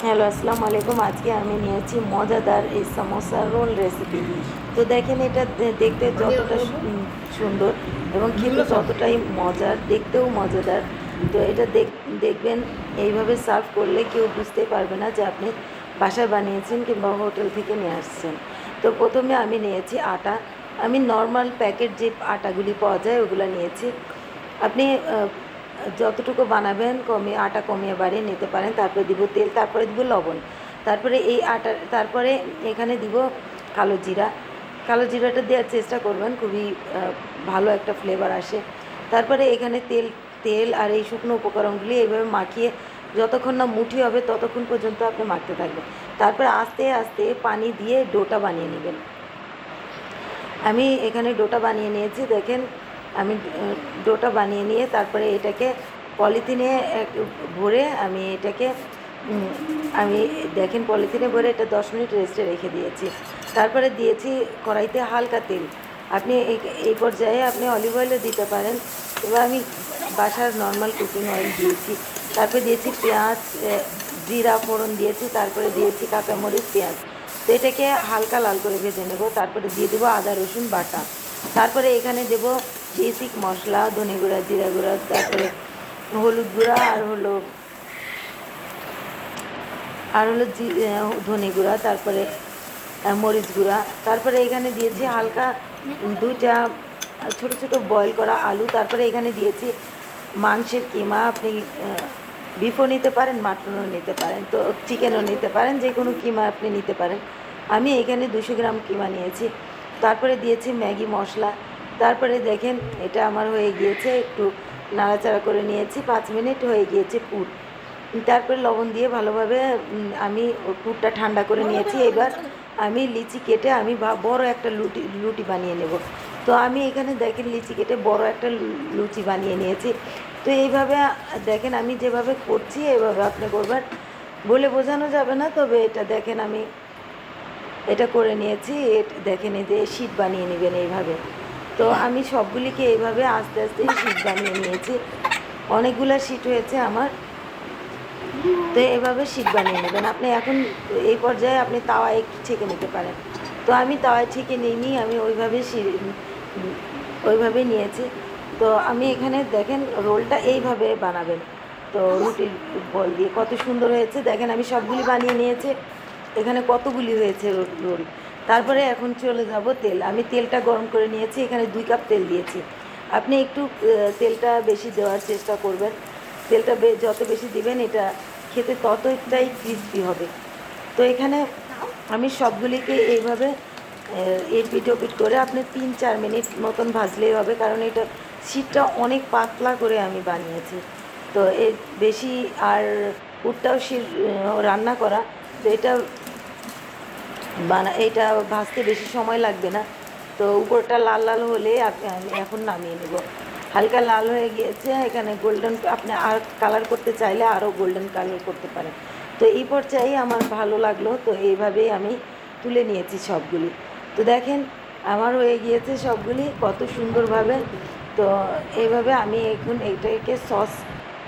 Hello, আসসালামু আলাইকুম। আজকে আমি নিয়েছি মজাদার এই সামোসা রোল রেসিপি। তো দেখেন এটা দেখতে যতটা সুন্দর এবং খেতে ততটাই মজার, দেখতেও মজাদার। তো এটা দেখবেন এইভাবে সার্ভ করলে কেউ বুঝতেই পারবে না যে আপনি বাসায় বানিয়েছেন কিংবা হোটেল থেকে নিয়ে আসছেন। তো প্রথমে আমি নিয়েছি আটা। আমি নর্মাল প্যাকেট যে আটাগুলি পাওয়া যায় ওগুলো নিয়েছি। আপনি যতটুকু বানাবেন আটা কমিয়ে বাড়িয়ে নিতে পারেন। তারপরে দিব তেল, তারপরে দিব লবণ, তারপরে এই আটা, তারপরে এখানে দিব কালো জিরা। কালো জিরাটা দেওয়ার চেষ্টা করবেন, খুবই ভালো একটা ফ্লেভার আসে। তারপরে এখানে তেল তেল আর এই শুকনো উপকরণগুলি এইভাবে মাখিয়ে যতক্ষণ না মুঠি হবে ততক্ষণ পর্যন্ত আপনি মাখতে থাকবেন। তারপরে আস্তে আস্তে পানি দিয়ে ডোটা বানিয়ে নেবেন। আমি এখানে ডোটা বানিয়ে নিয়েছি। দেখেন আমি ডোটা বানিয়ে নিয়ে তারপরে এটাকে পলিথিনে ভরে আমি এটাকে আমি দেখেন পলিথিনে ভরে এটা 10 মিনিট রেস্টে রেখে দিয়েছি। তারপরে দিয়েছি কড়াইতে হালকা তেল। আপনি এই পর্যায়ে আপনি অলিভ অয়েলও দিতে পারেন, এবার আমি বাসার নর্মাল কুকিং অয়েল দিয়েছি। তারপরে দিয়েছি পেঁয়াজ, জিরা ফোড়ন দিয়েছি, তারপরে দিয়েছি কাঁচামরিচ, পেঁয়াজ। তো এটাকে হালকা লাল করে ভেজে নেব। তারপরে দিয়ে দেবো আদা রসুন বাটা। তারপরে এখানে দেব বেসিক মশলা, ধনে গুঁড়া, জিরা গুঁড়া, তারপরে হলুদ গুঁড়া আর হলো ধনে গুঁড়া, তারপরে মরিচ গুঁড়া। তারপরে এখানে দিয়েছি হালকা 2টা ছোট ছোট বয়েল করা আলু। তারপরে এখানে দিয়েছি মাংসের কিমা। আপনি বিফও নিতে পারেন, মাটনও নিতে পারেন, তো চিকেনও নিতে পারেন, যে কোনো কিমা আপনি নিতে পারেন। আমি এখানে 200 গ্রাম কিমা নিয়েছি। তারপরে দিয়েছি ম্যাগি মশলা। তারপরে দেখেন এটা আমার হয়ে গিয়েছে, একটু নাড়াচাড়া করে নিয়েছি, 5 মিনিট হয়ে গিয়েছে পুর। তারপরে লবণ দিয়ে ভালোভাবে আমি পুরটা ঠান্ডা করে নিয়েছি। এবার আমি লিচি কেটে আমি বড় একটা লুটি বানিয়ে নেব। তো আমি এখানে দেখেন লিচি কেটে বড় একটা লুচি বানিয়ে নিয়েছি। তো এইভাবে দেখেন আমি যেভাবে করছি এভাবে আপনি করবেন, বলে বোঝানো যাবে না। তবে এটা দেখেন আমি এটা করে নিয়েছি। দেখেন এই যে শীট বানিয়ে নেবেন এইভাবে। তো আমি সবগুলিকে এইভাবে আস্তে আস্তে শীট বানিয়ে নিয়েছি। অনেকগুলো শীট হয়েছে আমার। তো এভাবে শীট বানিয়ে নেবেন আপনি। এখন এই পর্যায়ে আপনি তাওয়ায় একটু ছেঁকে নিতে পারেন। তো আমি তাওয়ায় ছেঁকে নিইনি, আমি ওইভাবেই নিয়েছি। তো আমি এখানে দেখেন রোলটা এইভাবে বানাবেন। তো রুটির বল দিয়ে কত সুন্দর হয়েছে দেখেন, আমি সবগুলি বানিয়ে নিয়েছি। এখানে কতগুলি হয়েছে রোল। তারপরে এখন চলে যাব তেল। আমি তেলটা গরম করে নিয়েছি, এখানে 2 কাপ তেল দিয়েছি। আপনি একটু তেলটা বেশি দেওয়ার চেষ্টা করবেন। তেলটা যত বেশি দিবেন এটা খেতে ততটাই ক্রিস্পি হবে। তো এখানে আমি সবগুলিকে এইভাবে এপিট ওপিট করে আপনি 3-4 মিনিট মতন ভাজলেই হবে, কারণ এটা শীতটা অনেক পাতলা করে আমি বানিয়েছি। তো এর বেশি আর পুরটাও রান্না করা, তো এটা ভাজতে বেশি সময় লাগবে না। তো উপরটা লাল লাল হলে আমি এখন নামিয়ে নেব। হালকা লাল হয়ে গিয়েছে, এখানে গোল্ডেন, আপনি আর কালার করতে চাইলে আরও গোল্ডেন কালার করতে পারেন। তো এই পর্যায়ে আমার ভালো লাগলো, তো এইভাবেই আমি তুলে নিয়েছি সবগুলি। তো দেখেন আমার হয়ে গিয়েছে সবগুলি কত সুন্দরভাবে। তো এইভাবে আমি এখন এইটাকে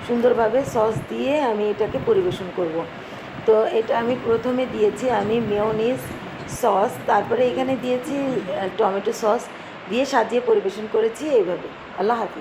সুন্দরভাবে সস দিয়ে আমি এটাকে পরিবেশন করব। তো এটা আমি প্রথমে দিয়েছি আমি মেয়োনিজ সস, তারপরে এখানে দিয়েছি টমেটো সস দিয়ে সাজিয়ে পরিবেশন করেছি এইভাবে। আল্লাহ হাফিজ।